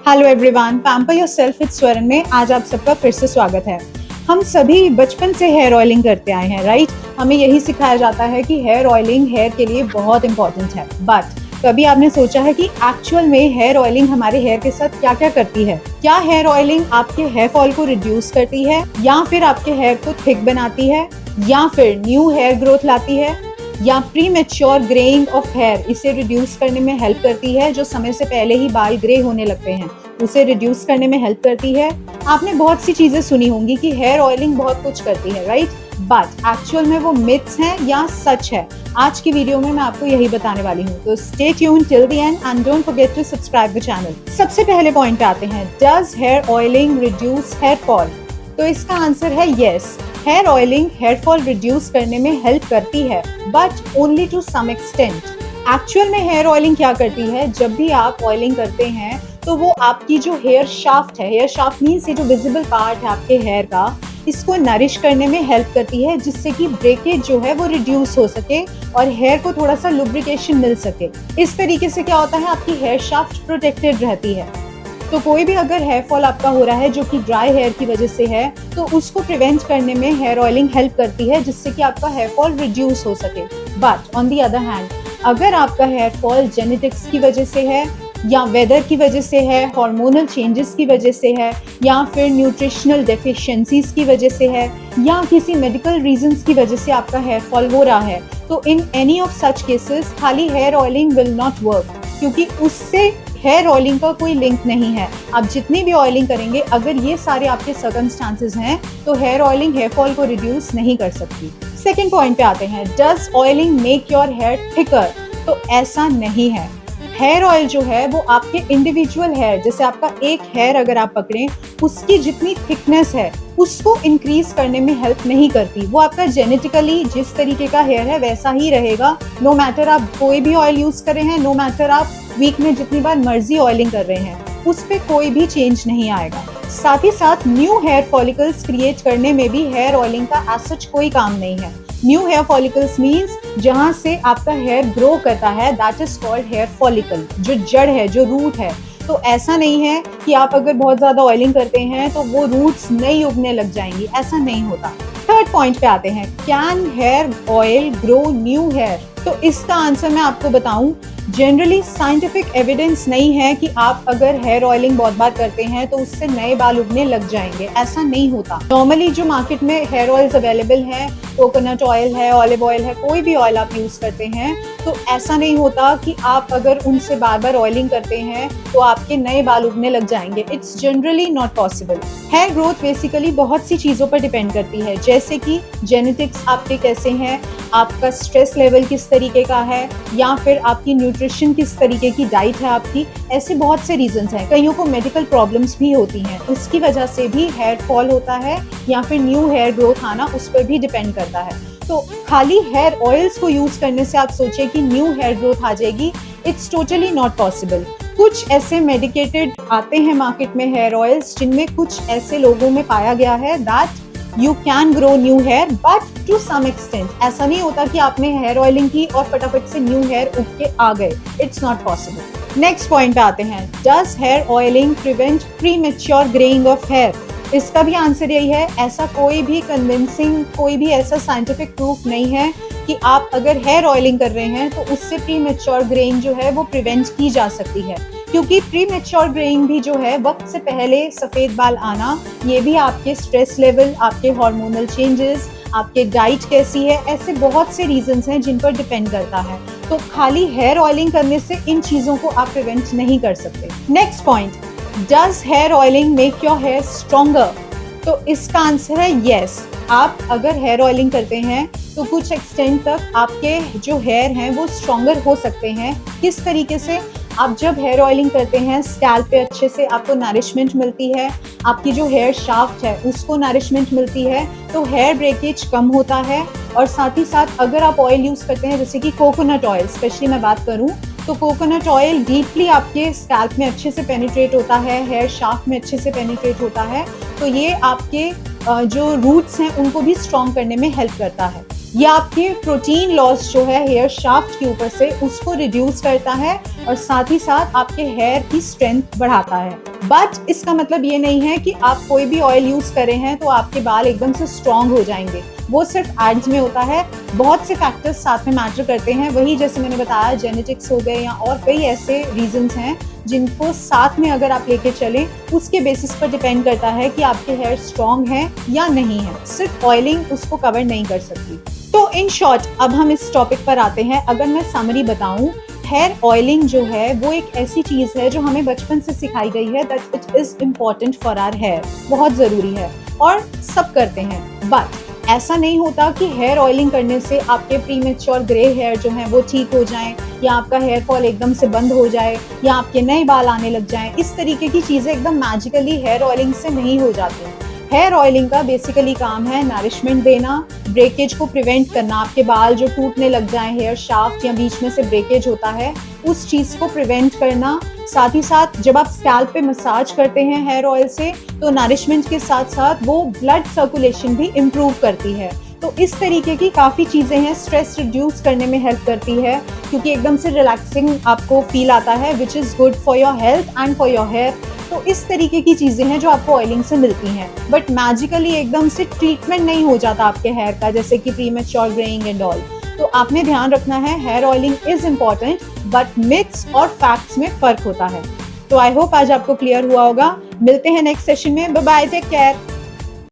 Hello everyone, pamper yourself with Swaran में आज आप सबका फिर से स्वागत है। हम सभी बचपन से हेयर ऑयलिंग करते आए हैं, राइट? हमें यही सिखाया जाता है कि हेयर ऑयलिंग हेयर के लिए बहुत इंपॉर्टेंट है। बट कभी आपने सोचा है कि एक्चुअल में हेयर ऑयलिंग हमारे हेयर के साथ क्या क्या करती है? क्या हेयर ऑयलिंग आपके हेयर फॉल को रिड्यूस करती है, या फिर आपके हेयर को थिक बनाती है, या फिर न्यू हेयर ग्रोथ लाती है, या premature greying of hair इसे रिड्यूस करने में हेल्प करती है? जो समय से पहले ही बाल ग्रे होने लगते हैं उसे रिड्यूस करने में हेल्प करती है। आपने बहुत सी चीजें सुनी होंगी कि हेयर ऑयलिंग बहुत कुछ करती है, राइट? बट एक्चुअल में वो मिथ्स हैं या सच है? आज की वीडियो में मैं आपको यही बताने वाली हूँ, तो stay tuned till the end and don't forget to subscribe the channel. सबसे पहले पॉइंट पे आते हैं, does hair oiling reduce hair fall? तो इसका आंसर है yes. Hair oiling hair fall reduce करने में हेल्प करती है, but only to some extent. Actual में हेयर ऑयलिंग क्या करती है? जब भी आप ऑयलिंग करते हैं तो वो आपकी जो हेयर शाफ्ट है, हेयर शाफ्ट मीन्स ये जो विजिबल पार्ट है आपके हेयर का, इसको नरिश करने में हेल्प करती है, जिससे कि ब्रेकेज जो है वो रिड्यूस हो सके और हेयर को थोड़ा सा लुब्रिकेशन मिल सके। इस तरीके से क्या होता है, आपकी हेयर शाफ्ट प्रोटेक्टेड रहती है। तो कोई भी अगर हेयर फॉल आपका हो रहा है जो कि ड्राई हेयर की वजह से है, तो उसको प्रिवेंट करने में हेयर ऑयलिंग हेल्प करती है, जिससे कि आपका हेयर फॉल रिड्यूस हो सके। But on the other hand, अगर आपका हेयर फॉल जेनेटिक्स की वजह से है, या वेदर की वजह से है, हार्मोनल चेंजेस की वजह से है, या फिर न्यूट्रिशनल डेफिशिएंसीज की वजह से है, या किसी मेडिकल रीजंस की वजह से आपका हेयर फॉल हो रहा है, तो in any of such cases खाली hair oiling will not work, क्योंकि उससे हेयर ऑयलिंग का कोई लिंक नहीं है। आप जितनी भी ऑयलिंग करेंगे, अगर ये सारे आपके सर्कमस्टांसेस हैं, तो हेयर ऑयलिंग हेयर फॉल को रिड्यूस नहीं कर सकती। सेकेंड पॉइंट पे आते हैं, does oiling make your hair thicker? तो ऐसा नहीं है। हेयर ऑयल जो है वो आपके इंडिविजुअल हेयर, जैसे आपका एक हेयर अगर आप पकड़ें, उसकी जितनी थिकनेस है उसको इंक्रीज करने में हेल्प नहीं करती। वो आपका जेनेटिकली जिस तरीके का हेयर है वैसा ही रहेगा, नो मैटर आप कोई भी ऑयल यूज कर रहे हैं, नो मैटर आप वीक में जितनी बार मर्जी ऑयलिंग कर रहे हैं, उस पर कोई भी चेंज नहीं आएगा। साथ ही साथ न्यू हेयर फॉलिकल्स क्रिएट करने में भी हेयर ऑयलिंग का एज सच कोई काम नहीं है। न्यू हेयर फॉलिकल्स मीन्स जहां से आपका हेयर ग्रो करता है, that is called hair follicle, जो जड़ है, जो रूट है। तो ऐसा नहीं है कि आप अगर बहुत ज्यादा ऑयलिंग करते हैं तो वो रूट्स नहीं उगने लग जाएंगी, ऐसा नहीं होता। थर्ड पॉइंट पे आते हैं, can hair oil grow new hair? तो इसका आंसर मैं आपको बताऊं, जनरली साइंटिफिक एविडेंस नहीं है कि आप अगर हेयर ऑयलिंग बहुत बार करते हैं तो उससे नए बाल उगने लग जाएंगे, ऐसा नहीं होता। नॉर्मली जो मार्केट में हेयर ऑयल्स अवेलेबल हैं, कोकोनट ऑयल है, ऑलिव ऑयल है, कोई भी ऑयल आप यूज करते हैं, तो ऐसा नहीं होता कि आप अगर उनसे बार बार ऑयलिंग करते हैं तो आपके नए बाल उगने लग जाएंगे। It's generally not possible. Hair growth basically बहुत सी चीजों पर डिपेंड करती है, जैसे कि जेनेटिक्स आपके कैसे हैं, आपका स्ट्रेस लेवल किस तरीके का है, या फिर आपकी न्यूट्रिशन किस तरीके की डाइट है आपकी। ऐसे बहुत से रीजंस हैं। कईयों को मेडिकल प्रॉब्लम्स भी होती हैं, उसकी वजह से भी हेयर फॉल होता है, या फिर न्यू हेयर ग्रोथ आना उस पर भी डिपेंड करता है। तो खाली हेयर ऑयल्स को यूज करने से आप सोचे कि न्यू हेयर ग्रोथ आ जाएगी, इट्स टोटली नॉट पॉसिबल। कुछ ऐसे मेडिकेटेड आते हैं मार्केट में हेयर ऑयल्स, जिनमें कुछ ऐसे लोगों में पाया गया है that you can grow new hair, but to some extent. ऐसा नहीं होता कि आपने हेयर ऑयलिंग की और फटाफट से न्यू हेयर उग के आ गए, it's not possible. Next point पे आते हैं, does hair oiling prevent premature greying of hair? इसका भी आंसर यही है। ऐसा कोई भी कन्विंसिंग, कोई भी ऐसा साइंटिफिक प्रूफ नहीं है कि आप अगर हेयर ऑयलिंग कर रहे हैं तो उससे प्री मैच्योर ग्रेइंग जो है वो प्रिवेंट की जा सकती है, क्योंकि प्री मैच्योर ग्रेइंग भी जो है वक्त से पहले सफेद बाल आना, ये भी आपके स्ट्रेस लेवल, आपके हार्मोनल चेंजेस, आपके डाइट कैसी है, ऐसे बहुत से रीजंस हैं जिन पर डिपेंड करता है। तो खाली हेयर ऑयलिंग करने से इन चीजों को आप प्रिवेंट नहीं कर सकते। Next point, does hair oiling make your hair stronger? तो इसका आंसर है यस। आप अगर हेयर ऑयलिंग करते हैं तो कुछ एक्सटेंट तक आपके जो हेयर हैं वो स्ट्रॉन्गर हो सकते हैं। किस तरीके से? आप जब हेयर ऑयलिंग करते हैं, स्कैल्प पे अच्छे से आपको नरिशमेंट मिलती है, आपकी जो हेयर शाफ्ट है उसको नरिशमेंट मिलती है, तो हेयर ब्रेकेज कम होता है। और साथ ही साथ अगर आप ऑयल यूज करते हैं, जैसे कि कोकोनट ऑयल, स्पेशली मैं बात करूं, तो कोकोनट ऑयल डीपली आपके स्कैल्प में अच्छे से पेनिट्रेट होता है, हेयर शाफ्ट में अच्छे से पेनिट्रेट होता है, तो ये आपके जो रूट्स हैं उनको भी स्ट्रॉन्ग करने में हेल्प करता है। ये आपके प्रोटीन लॉस जो है हेयर शाफ्ट के ऊपर से उसको रिड्यूस करता है और साथ ही साथ आपके हेयर की स्ट्रेंथ बढ़ाता है। बट इसका मतलब ये नहीं है कि आप कोई भी ऑयल यूज कर रहे हैं तो आपके बाल एकदम से स्ट्रांग हो जाएंगे। वो सिर्फ एड्स में होता है। बहुत से फैक्टर्स साथ में मैटर करते हैं। वही जैसे मैंने बताया, जेनेटिक्स हो गए या और कई ऐसे रीजंस हैं जिनको साथ में अगर आप लेके चलें, उसके बेसिस पर डिपेंड करता है कि आपके हेयर स्ट्रांग है या नहीं है। सिर्फ ऑयलिंग उसको कवर नहीं कर सकती। तो इन शॉर्ट अब हम इस टॉपिक पर आते हैं। अगर मैं समरी बताऊं, हेयर ऑयलिंग जो है वो एक ऐसी चीज है जो हमें बचपन से सिखाई गई है that it is important for our hair, बहुत जरूरी है और सब करते हैं। बट ऐसा नहीं होता कि हेयर ऑयलिंग करने से आपके प्रीमेच्योर ग्रे हेयर जो हैं वो ठीक हो जाएं या आपका हेयर फॉल एकदम से बंद हो जाए या आपके नए बाल आने लग जाएं। इस तरीके की चीजें एकदम मैजिकली हेयर ऑयलिंग से नहीं हो जाती। हेयर ऑयलिंग का बेसिकली काम है नरिशमेंट देना, ब्रेकेज को प्रिवेंट करना। आपके बाल जो टूटने लग जाए, हेयर शाफ्ट या बीच में से ब्रेकेज होता है, उस चीज को प्रिवेंट करना। साथ ही साथ जब आप स्कैल्प पे मसाज करते हैं हेयर ऑयल से, तो नरिशमेंट के साथ साथ वो ब्लड सर्कुलेशन भी इम्प्रूव करती है। तो इस तरीके की काफ़ी चीज़ें हैं। स्ट्रेस रिड्यूस करने में हेल्प करती है क्योंकि एकदम से रिलैक्सिंग आपको फील आता है, which is good for your health and for your hair. तो इस तरीके की चीज़ें हैं जो आपको ऑयलिंग से मिलती हैं। बट मैजिकली एकदम से ट्रीटमेंट नहीं हो जाता आपके हेयर का, जैसे कि प्रीमेच्योर ग्रेइंग एंड ऑल। तो आपने ध्यान रखना है, hair oiling is important but myths और फैक्ट्स में फर्क होता है। तो आई होप आज आपको क्लियर हुआ होगा। मिलते हैं नेक्स्ट सेशन में। Bye bye, take care.